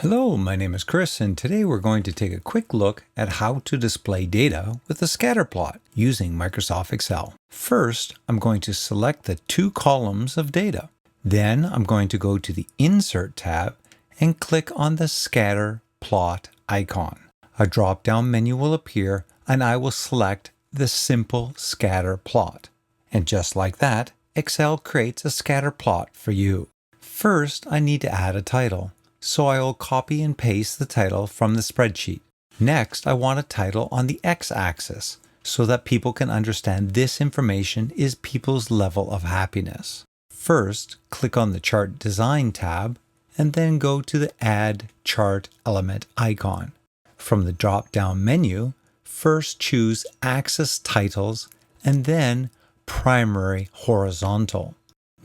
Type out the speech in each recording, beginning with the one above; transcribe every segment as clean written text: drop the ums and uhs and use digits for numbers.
Hello, my name is Chris, and today we're going to take a quick look at how to display data with a scatter plot using Microsoft Excel. First, I'm going to select the two columns of data. Then I'm going to go to the Insert tab and click on the Scatter Plot icon. A drop-down menu will appear, and I will select the Simple Scatter Plot. And just like that, Excel creates a scatter plot for you. First, I need to add a title. So I will copy and paste the title from the spreadsheet. Next, I want a title on the x-axis so that people can understand this information is people's level of happiness. First, click on the Chart Design tab and then go to the Add Chart Element icon. From the drop-down menu, first choose Axis Titles and then Primary Horizontal.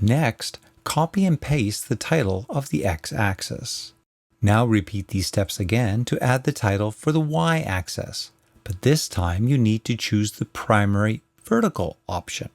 Next, copy and paste the title of the x-axis. Now repeat these steps again to add the title for the y-axis, but this time you need to choose the primary vertical option.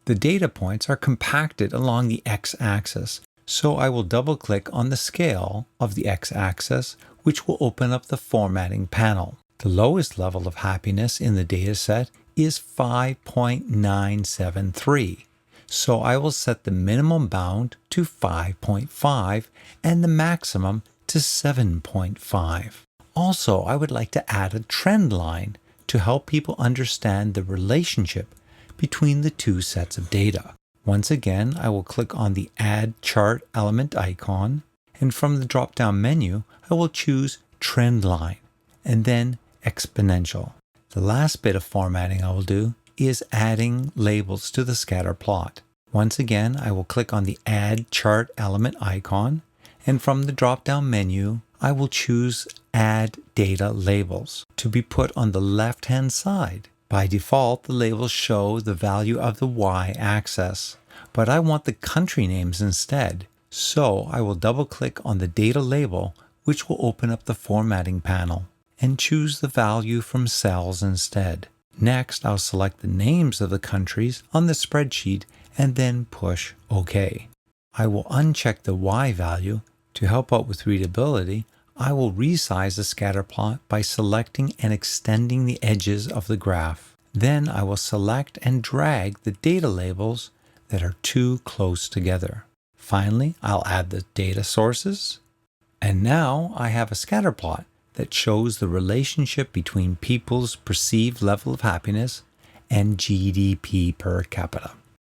The data points are compacted along the x-axis, so I will double-click on the scale of the x-axis, which will open up the formatting panel. The lowest level of happiness in the dataset is 5.973. So I will set the minimum bound to 5.5 and the maximum to 7.5. Also, I would like to add a trend line to help people understand the relationship between the two sets of data. Once again, I will click on the Add Chart Element icon, and from the drop-down menu, I will choose Trend Line and then Exponential. The last bit of formatting I will do is adding labels to the scatter plot. Once again, I will click on the Add Chart Element icon, and from the drop-down menu, I will choose Add Data Labels to be put on the left-hand side. By default, the labels show the value of the y-axis, but I want the country names instead. So I will double-click on the data label, which will open up the formatting panel, and choose the value from cells instead. Next, I'll select the names of the countries on the spreadsheet and then push OK. I will uncheck the Y value. To help out with readability, I will resize the scatter plot by selecting and extending the edges of the graph. Then I will select and drag the data labels that are too close together. Finally, I'll add the data sources. And now I have a scatter plot that shows the relationship between people's perceived level of happiness and GDP per capita.